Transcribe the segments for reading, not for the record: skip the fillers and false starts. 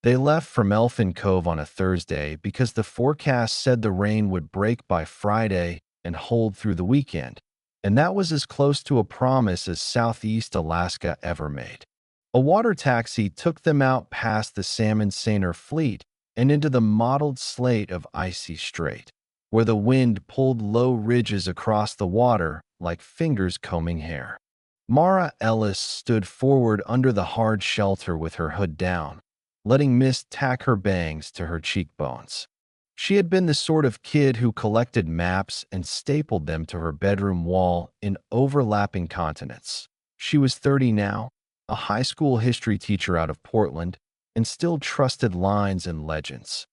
They left from Elfin Cove on a Thursday because the forecast said the rain would break by Friday and hold through the weekend, and that was as close to a promise as Southeast Alaska ever made. A water taxi took them out past the Salmon Seiner fleet and into the mottled slate of Icy Strait, where the wind pulled low ridges across the water like fingers combing hair. Mara Ellis stood forward under the hard shelter with her hood down, letting mist tack her bangs to her cheekbones. She had been the sort of kid who collected maps and stapled them to her bedroom wall in overlapping continents. She was 30 now, a high school history teacher out of Portland, and still trusted lines and legends.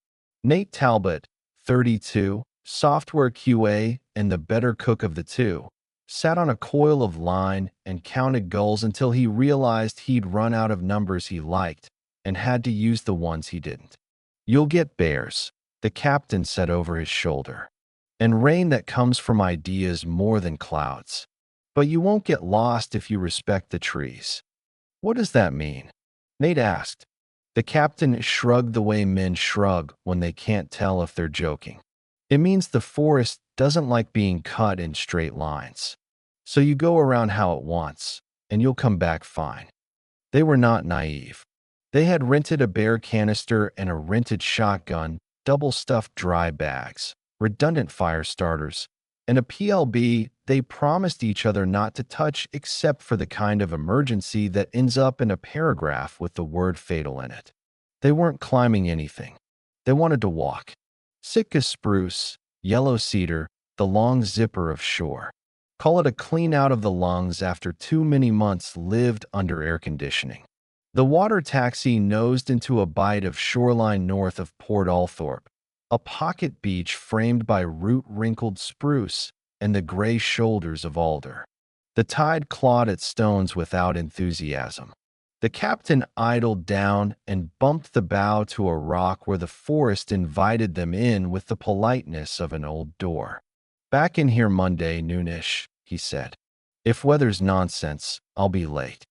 Nate Talbot, 32, software QA and the better cook of the two, sat on a coil of line and counted gulls until he realized he'd run out of numbers he liked and had to use the ones he didn't. "You'll get bears," the captain said over his shoulder, "and rain that comes from ideas more than clouds. But you won't get lost if you respect the trees." "What does that mean?" Nate asked. The captain shrugged the way men shrug when they can't tell if they're joking. "It means the forest doesn't like being cut in straight lines. So you go around how it wants, and you'll come back fine." They were not naive. They had rented a bear canister and a rented shotgun, double-stuffed dry bags, redundant fire starters, and a PLB they promised each other not to touch except for the kind of emergency that ends up in a paragraph with the word fatal in it. They weren't climbing anything. They wanted to walk. Sitka spruce, yellow cedar, the long zipper of shore. Call it a clean out of the lungs after too many months lived under air conditioning. The water taxi nosed into a bight of shoreline north of Port Althorpe, a pocket beach framed by root-wrinkled spruce and the gray shoulders of alder. The tide clawed at stones without enthusiasm. The captain idled down and bumped the bow to a rock where the forest invited them in with the politeness of an old door. "Back in here Monday noonish," he said. "If weather's nonsense, I'll be late.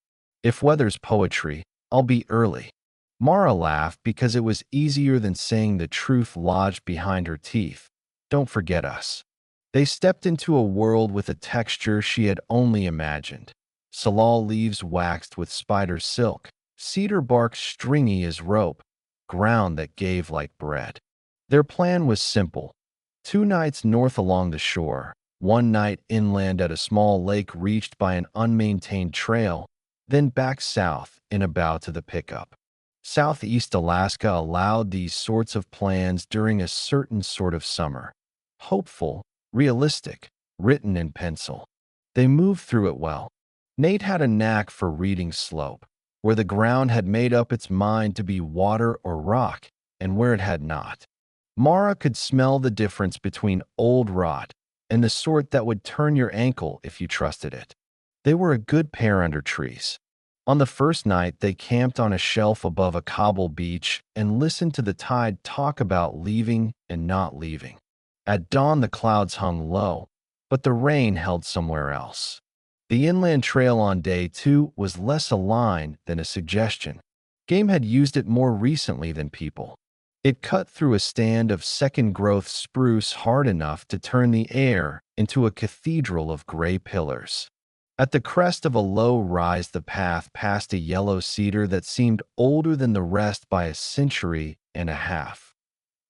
If weather's poetry, I'll be early." Mara laughed because it was easier than saying the truth lodged behind her teeth. "Don't forget us." They stepped into a world with a texture she had only imagined. Salal leaves waxed with spider silk, cedar bark stringy as rope, ground that gave like bread. Their plan was simple. 2 nights north along the shore, 1 night inland at a small lake reached by an unmaintained trail, then back south in a bow to the pickup. Southeast Alaska allowed these sorts of plans during a certain sort of summer. Hopeful, realistic, written in pencil. They moved through it well. Nate had a knack for reading slope, where the ground had made up its mind to be water or rock, and where it had not. Mara could smell the difference between old rot and the sort that would turn your ankle if you trusted it. They were a good pair under trees. On the first night, they camped on a shelf above a cobble beach and listened to the tide talk about leaving and not leaving. At dawn, the clouds hung low, but the rain held somewhere else. The inland trail on day 2 was less a line than a suggestion. Game had used it more recently than people. It cut through a stand of second-growth spruce hard enough to turn the air into a cathedral of gray pillars. At the crest of a low rise, the path passed a yellow cedar that seemed older than the rest by a century and a half.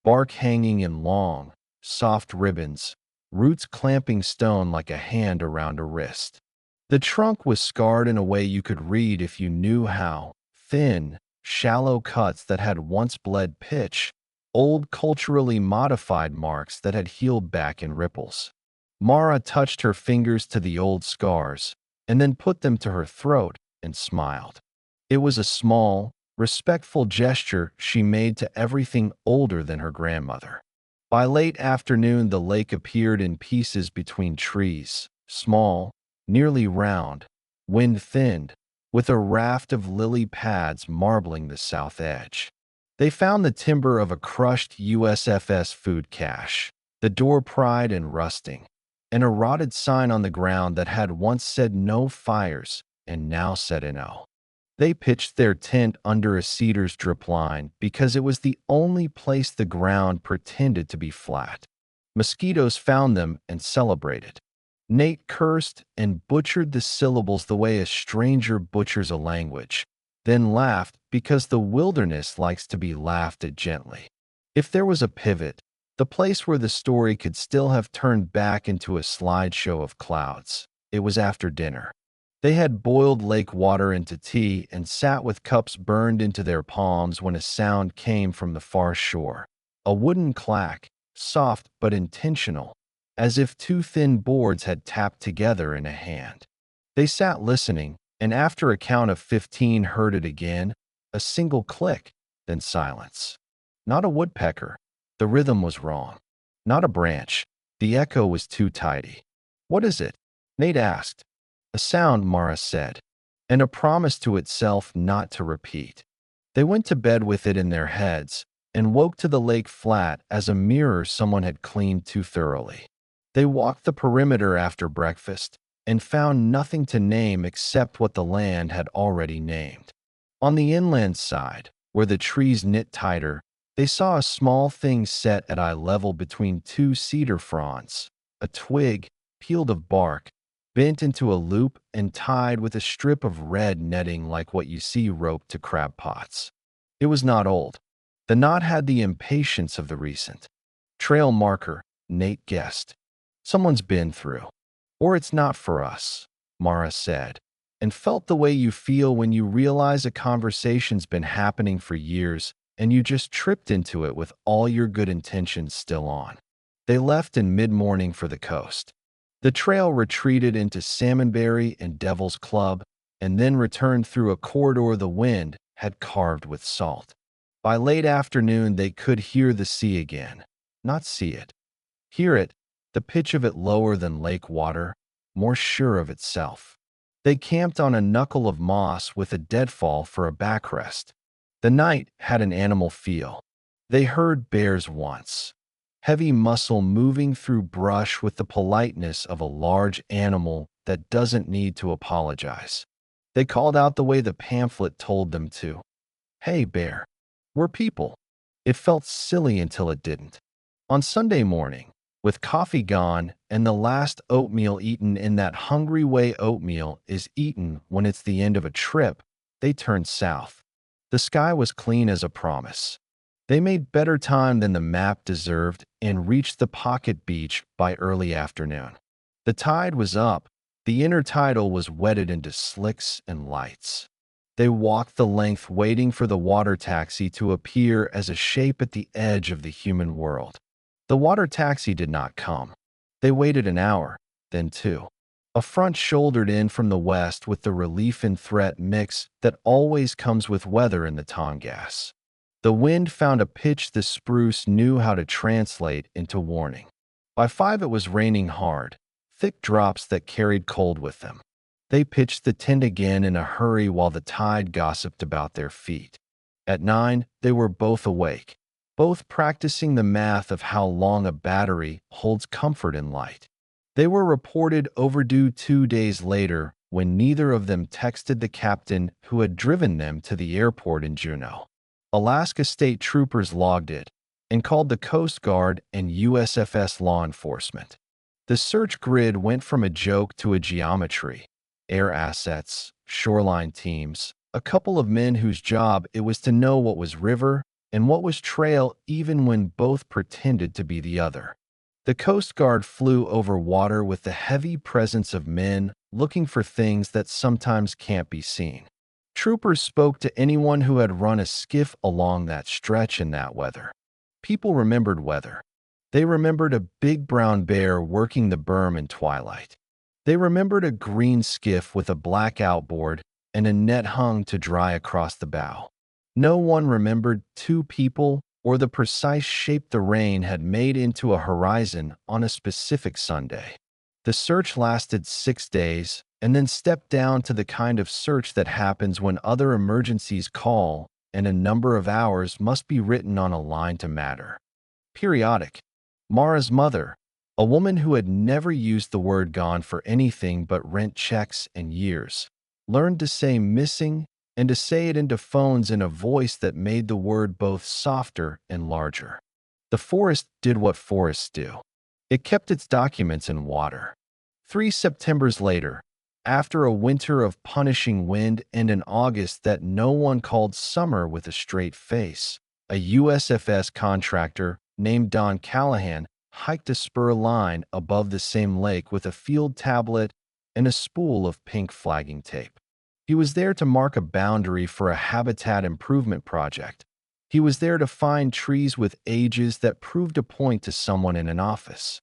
Bark hanging in long, soft ribbons, roots clamping stone like a hand around a wrist. The trunk was scarred in a way you could read if you knew how. Thin, shallow cuts that had once bled pitch, old culturally modified marks that had healed back in ripples. Mara touched her fingers to the old scars, and then put them to her throat and smiled. It was a small, respectful gesture she made to everything older than her grandmother. By late afternoon, the lake appeared in pieces between trees, small, nearly round, wind-thinned, with a raft of lily pads marbling the south edge. They found the timber of a crushed USFS food cache, the door pried and rusting, and a rotted sign on the ground that had once said no fires and now said no. They pitched their tent under a cedar strip line because it was the only place the ground pretended to be flat. Mosquitoes found them and celebrated. Nate cursed and butchered the syllables the way a stranger butchers a language, then laughed because the wilderness likes to be laughed at gently. If there was a pivot, the place where the story could still have turned back into a slideshow of clouds, it was after dinner. They had boiled lake water into tea and sat with cups burned into their palms when a sound came from the far shore. A wooden clack, soft but intentional, as if two thin boards had tapped together in a hand. They sat listening, and after a count of 15 heard it again, a single click, then silence. Not a woodpecker. The rhythm was wrong. Not a branch. The echo was too tidy. "What is it?" Nate asked. "A sound," Mara said, and a promise to itself not to repeat. They went to bed with it in their heads and woke to the lake flat as a mirror someone had cleaned too thoroughly. They walked the perimeter after breakfast and found nothing to name except what the land had already named. On the inland side, where the trees knit tighter, they saw a small thing set at eye level between two cedar fronds, a twig, peeled of bark, bent into a loop and tied with a strip of red netting like what you see roped to crab pots. It was not old. The knot had the impatience of the recent. "Trail marker," Nate guessed. "Someone's been through." "Or it's not for us," Mara said, and felt the way you feel when you realize a conversation's been happening for years and you just tripped into it with all your good intentions still on. They left in mid-morning for the coast. The trail retreated into Salmonberry and Devil's Club, and then returned through a corridor the wind had carved with salt. By late afternoon, they could hear the sea again. Not see it. Hear it, the pitch of it lower than lake water, more sure of itself. They camped on a knuckle of moss with a deadfall for a backrest. The night had an animal feel. They heard bears once. Heavy muscle moving through brush with the politeness of a large animal that doesn't need to apologize. They called out the way the pamphlet told them to. "Hey, bear. We're people." It felt silly until it didn't. On Sunday morning, with coffee gone and the last oatmeal eaten in that hungry way oatmeal is eaten when it's the end of a trip, they turned south. The sky was clean as a promise. They made better time than the map deserved and reached the pocket beach by early afternoon. The tide was up. The intertidal was wetted into slicks and lights. They walked the length waiting for the water taxi to appear as a shape at the edge of the human world. The water taxi did not come. They waited an hour, then two. A front shouldered in from the west with the relief and threat mix that always comes with weather in the Tongass. The wind found a pitch the spruce knew how to translate into warning. By 5 it was raining hard, thick drops that carried cold with them. They pitched the tent again in a hurry while the tide gossiped about their feet. At 9, they were both awake, both practicing the math of how long a battery holds comfort and light. They were reported overdue 2 days later when neither of them texted the captain who had driven them to the airport in Juneau. Alaska State Troopers logged it and called the Coast Guard and USFS law enforcement. The search grid went from a joke to a geometry. Air assets, shoreline teams, a couple of men whose job it was to know what was river and what was trail even when both pretended to be the other. The Coast Guard flew over water with the heavy presence of men looking for things that sometimes can't be seen. Troopers spoke to anyone who had run a skiff along that stretch in that weather. People remembered weather. They remembered a big brown bear working the berm in twilight. They remembered a green skiff with a black outboard and a net hung to dry across the bow. No one remembered two people or the precise shape the rain had made into a horizon on a specific Sunday. The search lasted 6 days and then stepped down to the kind of search that happens when other emergencies call and a number of hours must be written on a line to matter. Periodic. Mara's mother, a woman who had never used the word gone for anything but rent checks and years, learned to say missing and to say it into phones in a voice that made the word both softer and larger. The forest did what forests do. It kept its documents in water. 3 Septembers later, after a winter of punishing wind and an August that no one called summer with a straight face, a USFS contractor named Don Callahan hiked a spur line above the same lake with a field tablet and a spool of pink flagging tape. He was there to mark a boundary for a habitat improvement project. He was there to find trees with ages that proved a point to someone in an office.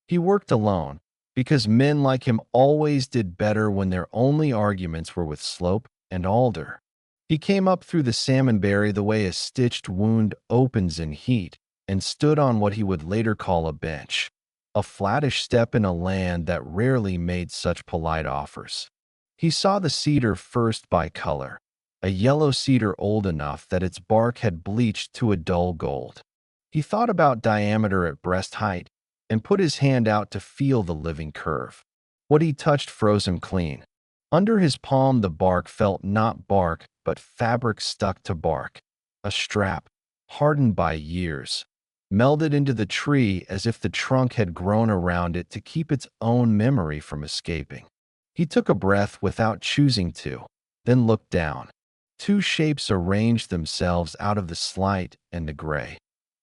He worked alone, because men like him always did better when their only arguments were with slope and alder. He came up through the salmonberry the way a stitched wound opens in heat, and stood on what he would later call a bench, a flattish step in a land that rarely made such polite offers. He saw the cedar first by color, a yellow cedar old enough that its bark had bleached to a dull gold. He thought about diameter at breast height and put his hand out to feel the living curve. What he touched froze him clean. Under his palm the bark felt not bark, but fabric stuck to bark, a strap, hardened by years, melded into the tree as if the trunk had grown around it to keep its own memory from escaping. He took a breath without choosing to, then looked down. Two shapes arranged themselves out of the slight and the gray.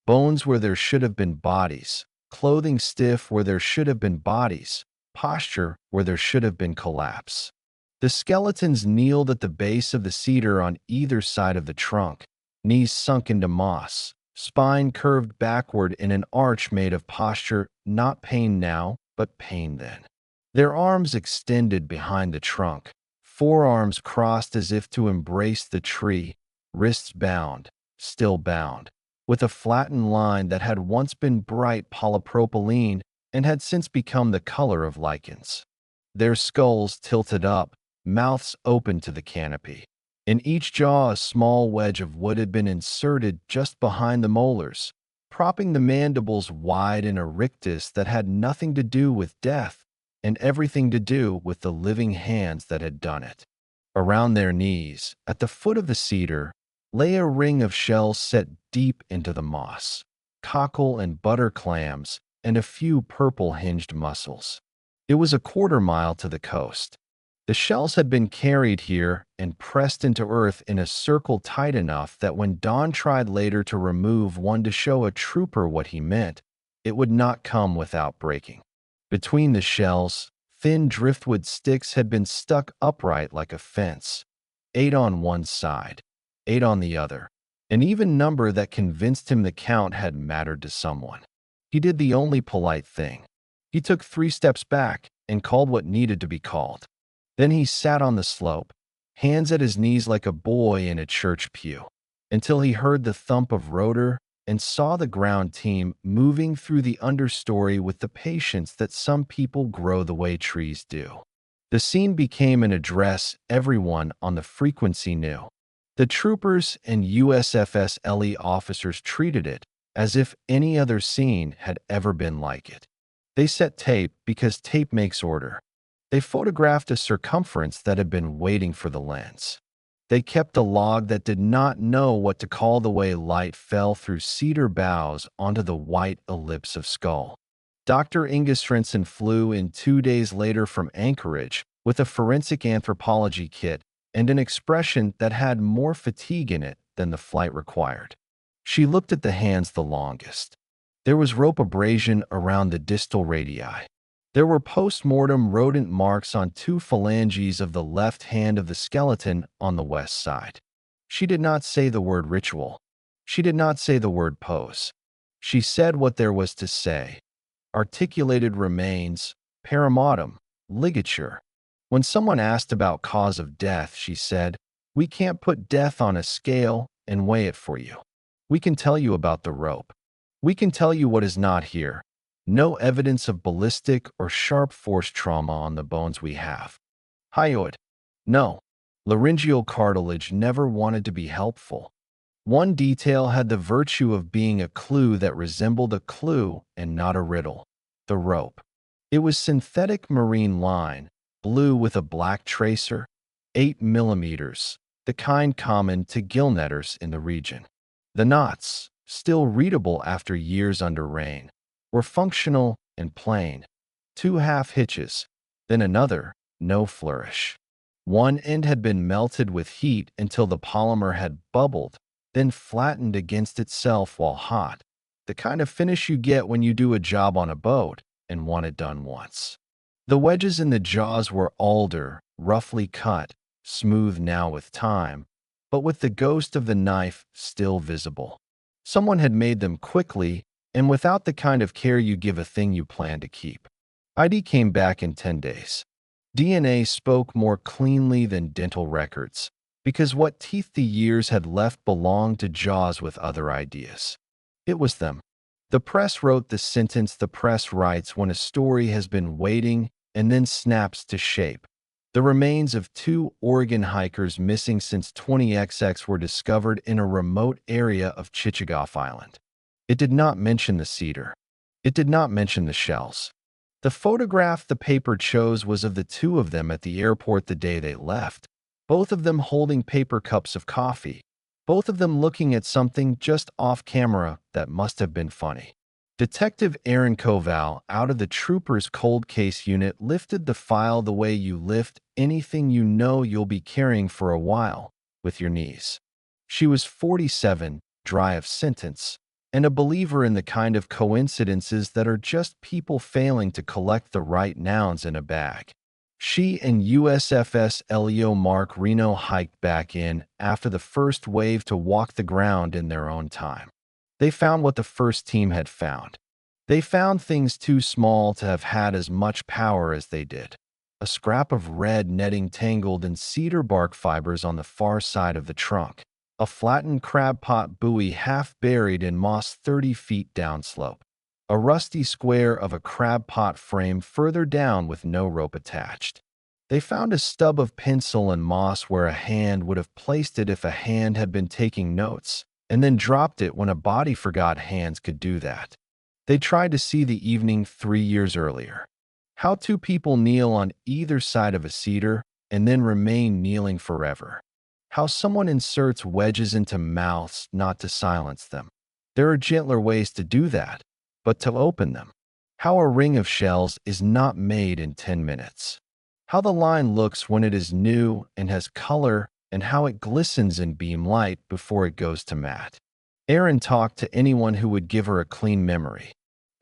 Bones where there should have been bodies, clothing stiff where there should have been bodies, posture where there should have been collapse. The skeletons kneeled at the base of the cedar on either side of the trunk, knees sunk into moss, spine curved backward in an arch made of posture, not pain now, but pain then. Their arms extended behind the trunk, forearms crossed as if to embrace the tree, wrists bound, still bound, with a flattened line that had once been bright polypropylene and had since become the color of lichens. Their skulls tilted up, mouths open to the canopy. In each jaw a small wedge of wood had been inserted just behind the molars, propping the mandibles wide in a rictus that had nothing to do with death and everything to do with the living hands that had done it. Around their knees, at the foot of the cedar, lay a ring of shells set deep into the moss, cockle and butter clams, and a few purple-hinged mussels. It was a quarter-mile to the coast. The shells had been carried here and pressed into earth in a circle tight enough that when Don tried later to remove one to show a trooper what he meant, it would not come without breaking. Between the shells, thin driftwood sticks had been stuck upright like a fence, 8 on one side, 8 on the other, an even number that convinced him the count had mattered to someone. He did the only polite thing. He took 3 steps back and called what needed to be called. Then he sat on the slope, hands at his knees like a boy in a church pew, until he heard the thump of rotor and saw the ground team moving through the understory with the patience that some people grow the way trees do. The scene became an address everyone on the frequency knew. The troopers and USFS LE officers treated it as if any other scene had ever been like it. They set tape because tape makes order. They photographed a circumference that had been waiting for the lens. They kept a log that did not know what to call the way light fell through cedar boughs onto the white ellipse of skull. Dr. Inga Svensson flew in 2 days later from Anchorage with a forensic anthropology kit and an expression that had more fatigue in it than the flight required. She looked at the hands the longest. There was rope abrasion around the distal radii. There were post-mortem rodent marks on 2 phalanges of the left hand of the skeleton on the west side. She did not say the word ritual. She did not say the word pose. She said what there was to say. Articulated remains, paramatum, ligature. When someone asked about cause of death, she said, "We can't put death on a scale and weigh it for you. We can tell you about the rope. We can tell you what is not here. No evidence of ballistic or sharp force trauma on the bones we have. Hyoid. No. Laryngeal cartilage never wanted to be helpful. One detail had the virtue of being a clue that resembled a clue and not a riddle. The rope. It was synthetic marine line, blue with a black tracer, 8 millimeters, the kind common to gillnetters in the region. The knots, still readable after years under rain, were functional and plain. Two half hitches, then another, no flourish. One end had been melted with heat until the polymer had bubbled, then flattened against itself while hot. The kind of finish you get when you do a job on a boat and want it done once. The wedges in the jaws were alder, roughly cut, smooth now with time, but with the ghost of the knife still visible. Someone had made them quickly and without the kind of care you give a thing you plan to keep. ID came back in 10 days. DNA spoke more cleanly than dental records, because what teeth the years had left belonged to jaws with other ideas. It was them. The press wrote the sentence the press writes when a story has been waiting and then snaps to shape. The remains of two Oregon hikers missing since 20XX were discovered in a remote area of Chichagof Island. It did not mention the cedar. It did not mention the shells. The photograph the paper chose was of the two of them at the airport the day they left, both of them holding paper cups of coffee, both of them looking at something just off camera that must have been funny. Detective Aaron Koval, out of the Trooper's cold case unit, lifted the file the way you lift anything you know you'll be carrying for a while, with your knees. She was 47, dry of sentence, and a believer in the kind of coincidences that are just people failing to collect the right nouns in a bag. She and USFS Leo Mark Reno hiked back in after the first wave to walk the ground in their own time. They found what the first team had found. They found things too small to have had as much power as they did. A scrap of red netting tangled in cedar bark fibers on the far side of the trunk. A flattened crab pot buoy half buried in moss 30 feet downslope. A rusty square of a crab pot frame further down with no rope attached. They found a stub of pencil and moss where a hand would have placed it if a hand had been taking notes, and then dropped it when a body forgot hands could do that. They tried to see the evening 3 years earlier. How two people kneel on either side of a cedar and then remain kneeling forever. How someone inserts wedges into mouths not to silence them. There are gentler ways to do that, but to open them. How a ring of shells is not made in 10 minutes. How the line looks when it is new and has color, and how it glistens in beam light before it goes to matte. Erin talked to anyone who would give her a clean memory.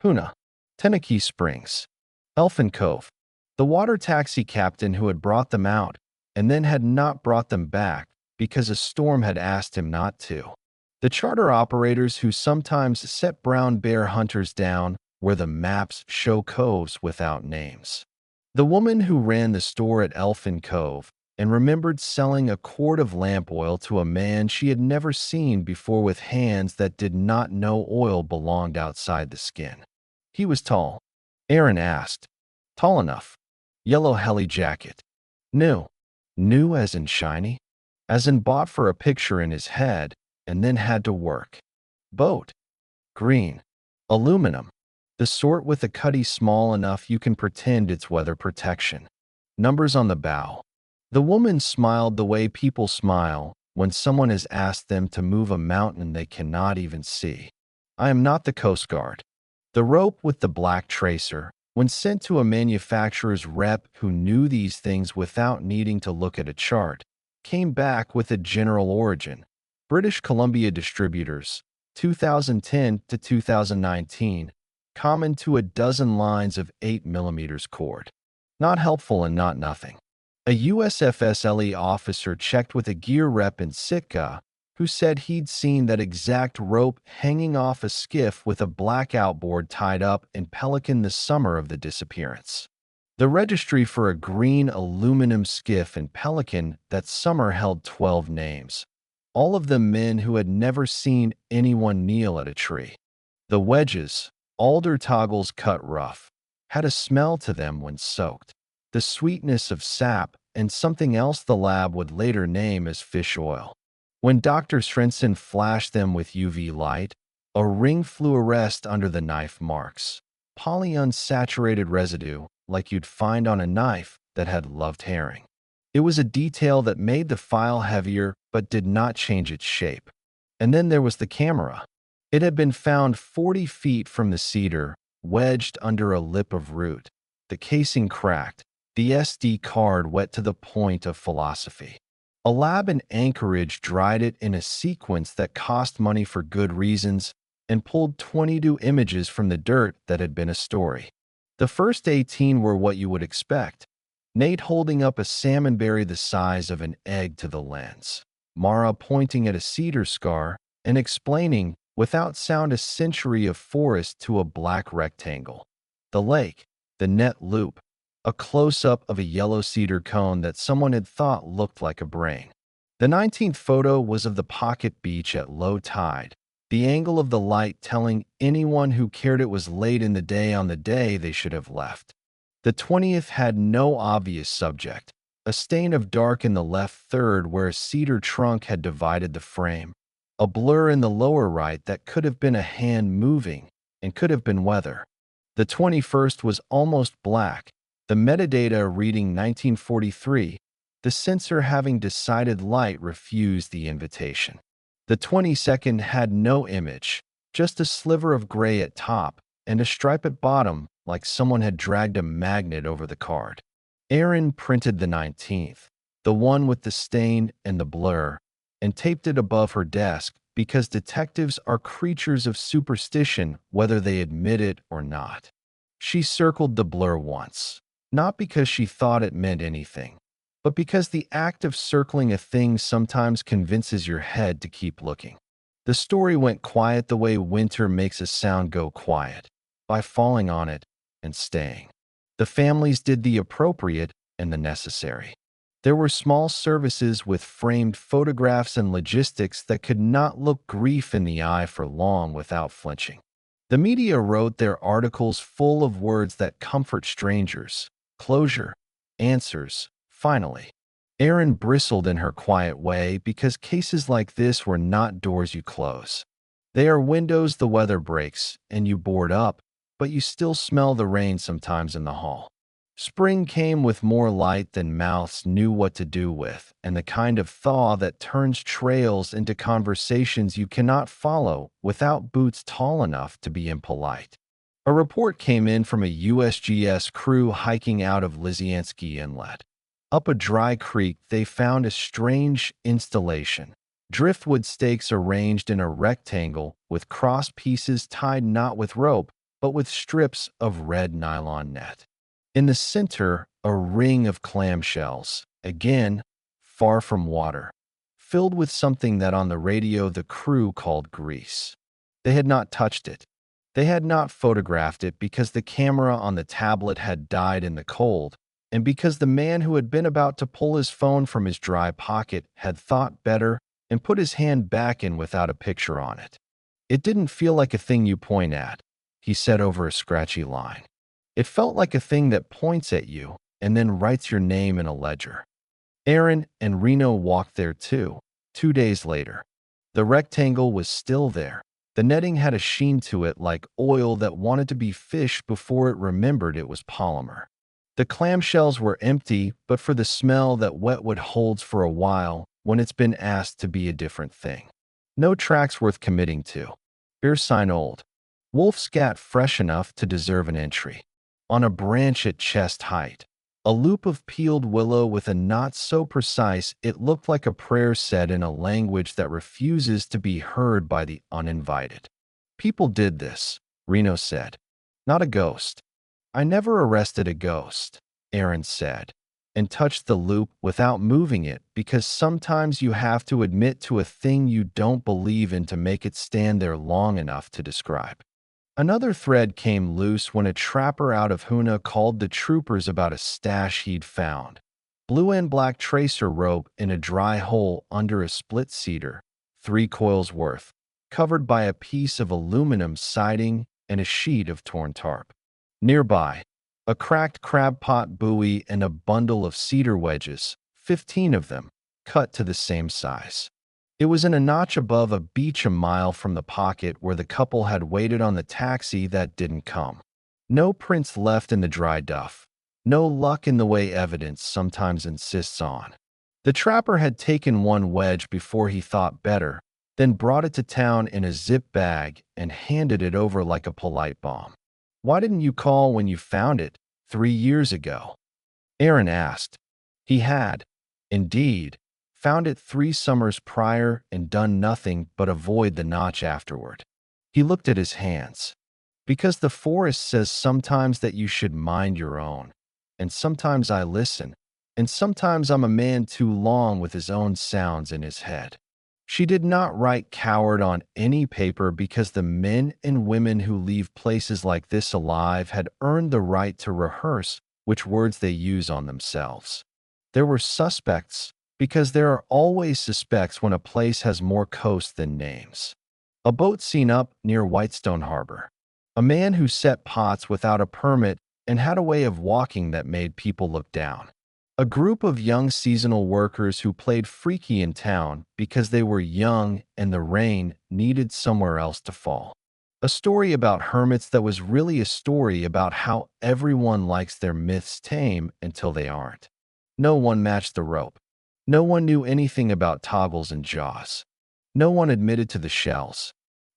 Huna, Tenakee Springs, Elfin Cove, the water taxi captain who had brought them out and then had not brought them back because a storm had asked him not to. The charter operators who sometimes set brown bear hunters down where the maps show coves without names. The woman who ran the store at Elfin Cove and remembered selling a quart of lamp oil to a man she had never seen before with hands that did not know oil belonged outside the skin. He was tall. Aaron asked. Tall enough. Yellow heli jacket. New. New as in shiny? As in bought for a picture in his head and then had to work. Boat. Green. Aluminum. The sort with a cutty small enough you can pretend it's weather protection. Numbers on the bow. The woman smiled the way people smile when someone has asked them to move a mountain they cannot even see. I am not the Coast Guard. The rope with the black tracer, when sent to a manufacturer's rep who knew these things without needing to look at a chart, came back with a general origin. British Columbia Distributors, 2010 to 2019, common to a dozen lines of 8mm cord. Not helpful and not nothing. A USFSLE officer checked with a gear rep in Sitka who said he'd seen that exact rope hanging off a skiff with a black outboard tied up in Pelican the summer of the disappearance. The registry for a green aluminum skiff in Pelican that summer held 12 names, all of them men who had never seen anyone kneel at a tree. The wedges, alder toggles cut rough, had a smell to them when soaked. The sweetness of sap, and something else the lab would later name as fish oil. When Dr. Svensson flashed them with UV light, a ring fluoresced under the knife marks, polyunsaturated residue like you'd find on a knife that had loved herring. It was a detail that made the file heavier but did not change its shape. And then there was the camera. It had been found 40 feet from the cedar, wedged under a lip of root, the casing cracked, the SD card wet to the point of philosophy. A lab in Anchorage dried it in a sequence that cost money for good reasons and pulled 22 images from the dirt that had been a story. The first 18 were what you would expect. Nate holding up a salmonberry the size of an egg to the lens, Mara pointing at a cedar scar and explaining, without sound, a century of forest to a black rectangle. The lake, the net loop, a close-up of a yellow cedar cone that someone had thought looked like a brain. The 19th photo was of the pocket beach at low tide, the angle of the light telling anyone who cared it was late in the day on the day they should have left. The 20th had no obvious subject, a stain of dark in the left third where a cedar trunk had divided the frame, a blur in the lower right that could have been a hand moving and could have been weather. The 21st was almost black, the metadata reading 1943, the sensor having decided light refused the invitation. The 22nd had no image, just a sliver of gray at top and a stripe at bottom like someone had dragged a magnet over the card. Erin printed the 19th, the one with the stain and the blur, and taped it above her desk because detectives are creatures of superstition whether they admit it or not. She circled the blur once, not because she thought it meant anything, but because the act of circling a thing sometimes convinces your head to keep looking. The story went quiet the way winter makes a sound go quiet, by falling on it and staying. The families did the appropriate and the necessary. There were small services with framed photographs and logistics that could not look grief in the eye for long without flinching. The media wrote their articles full of words that comfort strangers, closure, answers, finally. Erin bristled in her quiet way because cases like this were not doors you close. They are windows the weather breaks and you board up, but you still smell the rain sometimes in the hall. Spring came with more light than mouths knew what to do with, and the kind of thaw that turns trails into conversations you cannot follow without boots tall enough to be impolite. A report came in from a USGS crew hiking out of Lisiansky Inlet. Up a dry creek, they found a strange installation. Driftwood stakes arranged in a rectangle with cross pieces tied not with rope, but with strips of red nylon net. In the center, a ring of clamshells, again, far from water, filled with something that on the radio the crew called grease. They had not touched it. They had not photographed it because the camera on the tablet had died in the cold, and because the man who had been about to pull his phone from his dry pocket had thought better and put his hand back in without a picture on it. It didn't feel like a thing you point at, he said over a scratchy line. It felt like a thing that points at you and then writes your name in a ledger. Erin and Reno walked there too, 2 days later. The rectangle was still there. The netting had a sheen to it like oil that wanted to be fish before it remembered it was polymer. The clamshells were empty, but for the smell that wetwood holds for a while when it's been asked to be a different thing. No tracks worth committing to. Beer sign old. Wolf scat fresh enough to deserve an entry. On a branch at chest height, a loop of peeled willow with a knot so precise it looked like a prayer said in a language that refuses to be heard by the uninvited. People did this, Reno said. Not a ghost. I never arrested a ghost, Erin said, and touched the loop without moving it because sometimes you have to admit to a thing you don't believe in to make it stand there long enough to describe. Another thread came loose when a trapper out of Hoona called the troopers about a stash he'd found. Blue and black tracer rope in a dry hole under a split cedar, 3 coils worth, covered by a piece of aluminum siding and a sheet of torn tarp. Nearby, a cracked crab pot buoy and a bundle of cedar wedges, 15 of them, cut to the same size. It was in a notch above a beach a mile from the pocket where the couple had waited on the taxi that didn't come. No prints left in the dry duff. No luck in the way evidence sometimes insists on. The trapper had taken one wedge before he thought better, then brought it to town in a zip bag and handed it over like a polite bomb. "Why didn't you call when you found it 3 years ago?" Aaron asked. He had, indeed, found it 3 summers prior and done nothing but avoid the notch afterward. He looked at his hands. "Because the forest says sometimes that you should mind your own, and sometimes I listen, and sometimes I'm a man too long with his own sounds in his head." She did not write coward on any paper because the men and women who leave places like this alive had earned the right to rehearse which words they use on themselves. There were suspects because there are always suspects when a place has more coast than names. A boat seen up near Whitestone Harbor. A man who set pots without a permit and had a way of walking that made people look down. A group of young seasonal workers who played freaky in town because they were young and the rain needed somewhere else to fall. A story about hermits that was really a story about how everyone likes their myths tame until they aren't. No one matched the rope. No one knew anything about toggles and jaws. No one admitted to the shells.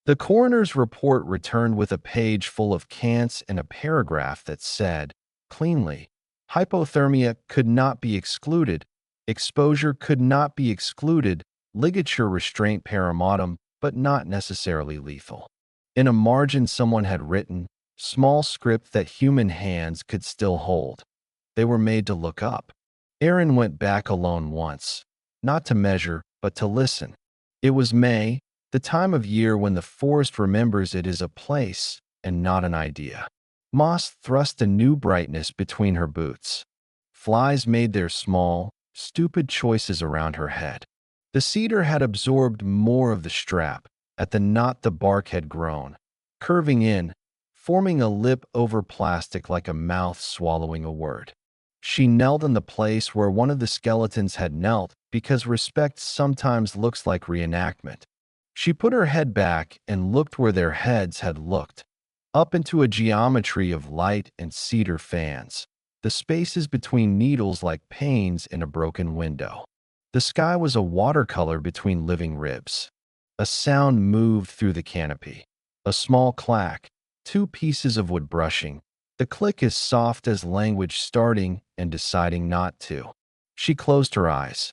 The coroner's report returned with a page full of cants and a paragraph that said, cleanly, hypothermia could not be excluded, exposure could not be excluded, ligature restraint paramotum, but not necessarily lethal. In a margin someone had written, small script that human hands could still hold. They were made to look up. Aaron went back alone once, not to measure, but to listen. It was May, the time of year when the forest remembers it is a place and not an idea. Moss thrust a new brightness between her boots. Flies made their small, stupid choices around her head. The cedar had absorbed more of the strap. At the knot the bark had grown, curving in, forming a lip over plastic like a mouth swallowing a word. She knelt in the place where one of the skeletons had knelt because respect sometimes looks like reenactment. She put her head back and looked where their heads had looked, up into a geometry of light and cedar fans, the spaces between needles like panes in a broken window. The sky was a watercolor between living ribs. A sound moved through the canopy. A small clack, 2 pieces of wood brushing, the click as soft as language starting and deciding not to. She closed her eyes.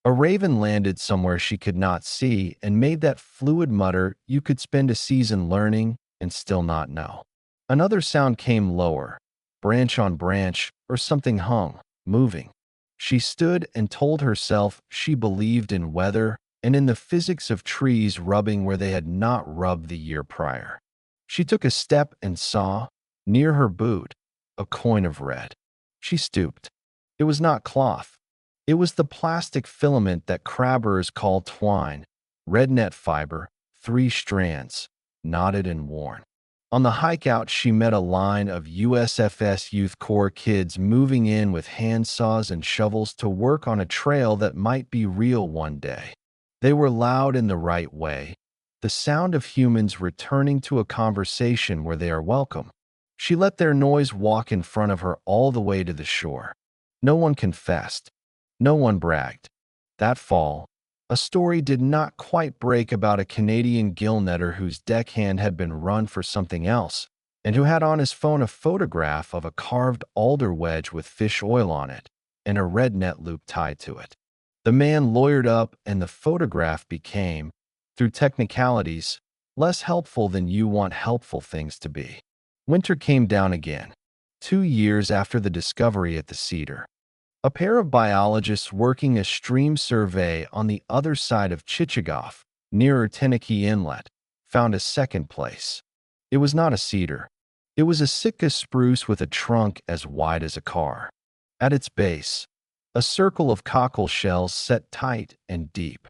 A raven landed somewhere she could not see and made that fluid mutter you could spend a season learning and still not know. Another sound came lower, branch on branch, or something hung, moving. She stood and told herself she believed in weather and in the physics of trees rubbing where they had not rubbed the year prior. She took a step and saw, near her boot, a coin of red. She stooped. It was not cloth. It was the plastic filament that crabbers call twine, red net fiber, 3 strands, knotted and worn. On the hike out, she met a line of USFS Youth Corps kids moving in with handsaws and shovels to work on a trail that might be real one day. They were loud in the right way, the sound of humans returning to a conversation where they are welcome. She let their noise walk in front of her all the way to the shore. No one confessed. No one bragged. That fall, a story did not quite break about a Canadian gill netter whose deckhand had been run for something else, and who had on his phone a photograph of a carved alder wedge with fish oil on it, and a red net loop tied to it. The man lawyered up, and the photograph became, through technicalities, less helpful than you want helpful things to be. Winter came down again, 2 years after the discovery at the Cedar. A pair of biologists working a stream survey on the other side of Chichagof, nearer Tenakee Inlet, found a second place. It was not a cedar. It was a Sitka spruce with a trunk as wide as a car. At its base, a circle of cockle shells set tight and deep.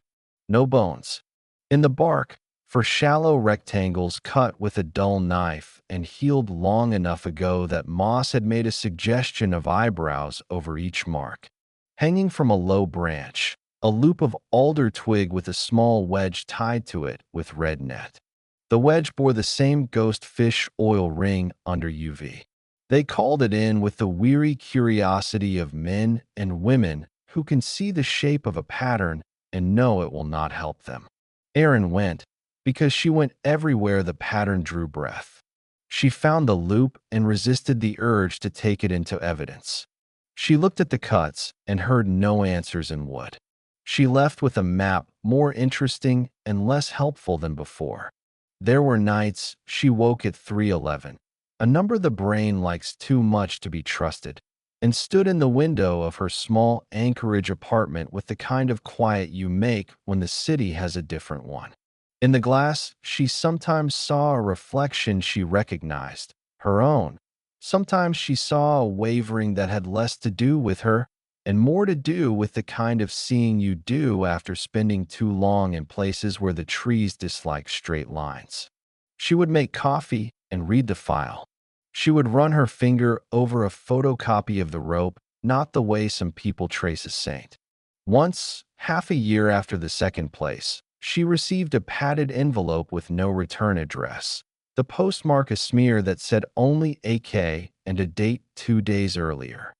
No bones. In the bark, for shallow rectangles cut with a dull knife and healed long enough ago that moss had made a suggestion of eyebrows over each mark. Hanging from a low branch, a loop of alder twig with a small wedge tied to it with red net. The wedge bore the same ghost fish oil ring under UV. They called it in with the weary curiosity of men and women who can see the shape of a pattern and know it will not help them. Erin went because she went everywhere the pattern drew breath. She found the loop and resisted the urge to take it into evidence. She looked at the cuts and heard no answers in wood. She left with a map more interesting and less helpful than before. There were nights she woke at 3:11, a number the brain likes too much to be trusted, and stood in the window of her small Anchorage apartment with the kind of quiet you make when the city has a different one. In the glass, she sometimes saw a reflection she recognized, her own. Sometimes she saw a wavering that had less to do with her and more to do with the kind of seeing you do after spending too long in places where the trees dislike straight lines. She would make coffee and read the file. She would run her finger over a photocopy of the rope, not the way some people trace a saint. Once, half a year after the second place, she received a padded envelope with no return address. The postmark a smear that said only AK and a date 2 days earlier.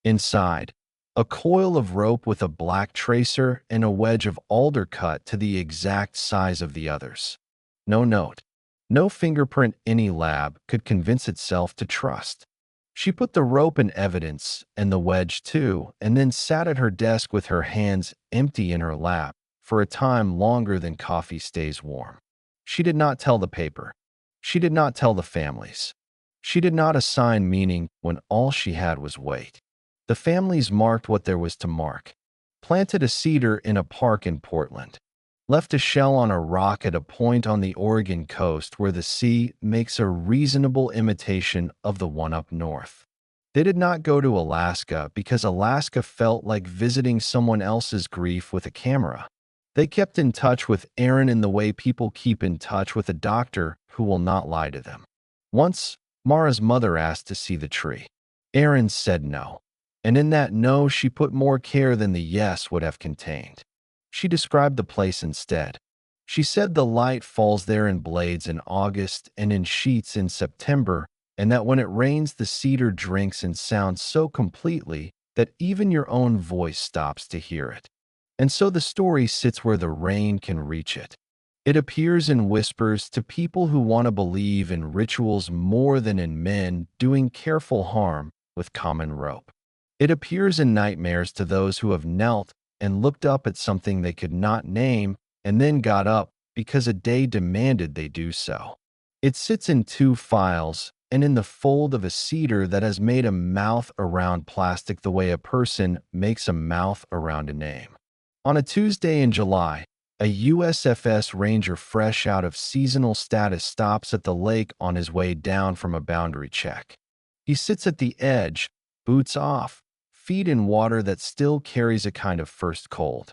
Inside, a coil of rope with a black tracer and a wedge of alder cut to the exact size of the others. No note. No fingerprint any lab could convince itself to trust. She put the rope in evidence and the wedge too, and then sat at her desk with her hands empty in her lap for a time longer than coffee stays warm. She did not tell the paper. She did not tell the families. She did not assign meaning when all she had was weight. The families marked what there was to mark, planted a cedar in a park in Portland, left a shell on a rock at a point on the Oregon coast where the sea makes a reasonable imitation of the one up north. They did not go to Alaska because Alaska felt like visiting someone else's grief with a camera. They kept in touch with Erin in the way people keep in touch with a doctor who will not lie to them. Once, Mara's mother asked to see the tree. Erin said no, and in that no she put more care than the yes would have contained. She described the place instead. She said the light falls there in blades in August and in sheets in September, and that when it rains the cedar drinks in sound so completely that even your own voice stops to hear it. And so the story sits where the rain can reach it. It appears in whispers to people who want to believe in rituals more than in men doing careful harm with common rope. It appears in nightmares to those who have knelt and looked up at something they could not name and then got up because a day demanded they do so. It sits in 2 files and in the fold of a cedar that has made a mouth around plastic the way a person makes a mouth around a name. On a Tuesday in July, a USFS Ranger fresh out of seasonal status stops at the lake on his way down from a boundary check. He sits at the edge, boots off, feet in water that still carries a kind of first cold.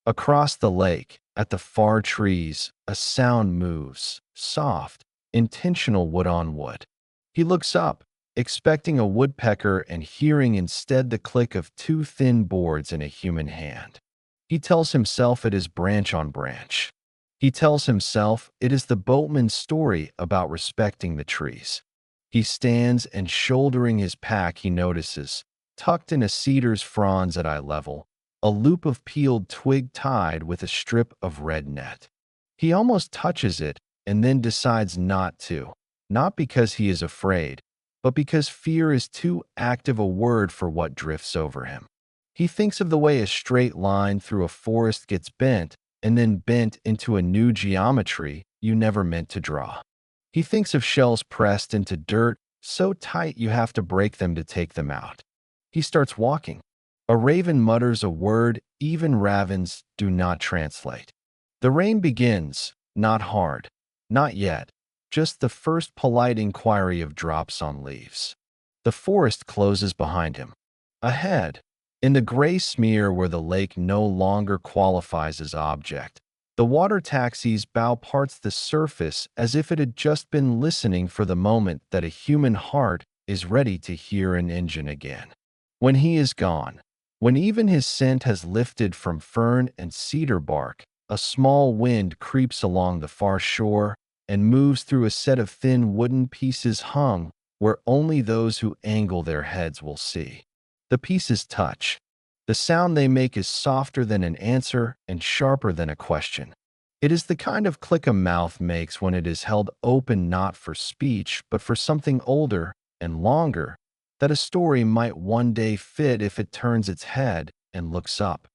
Across the lake, at the far trees, a sound moves, soft, intentional wood on wood. He looks up, expecting a woodpecker and hearing instead the click of 2 thin boards in a human hand. He tells himself it is branch on branch. He tells himself it is the boatman's story about respecting the trees. He stands and shouldering his pack he notices, tucked in a cedar's fronds at eye level, a loop of peeled twig tied with a strip of red net. He almost touches it and then decides not to, not because he is afraid, but because fear is too active a word for what drifts over him. He thinks of the way a straight line through a forest gets bent and then bent into a new geometry you never meant to draw. He thinks of shells pressed into dirt so tight you have to break them to take them out. He starts walking. A raven mutters a word even ravens do not translate. The rain begins, not hard, not yet, just the first polite inquiry of drops on leaves. The forest closes behind him. Ahead, in the gray smear where the lake no longer qualifies as object, the water taxis bow parts the surface as if it had just been listening for the moment that a human heart is ready to hear an engine again. When he is gone, when even his scent has lifted from fern and cedar bark, a small wind creeps along the far shore and moves through a set of thin wooden pieces hung where only those who angle their heads will see. The piece is touch. The sound they make is softer than an answer and sharper than a question. It is the kind of click a mouth makes when it is held open not for speech, but for something older and longer that a story might one day fit if it turns its head and looks up.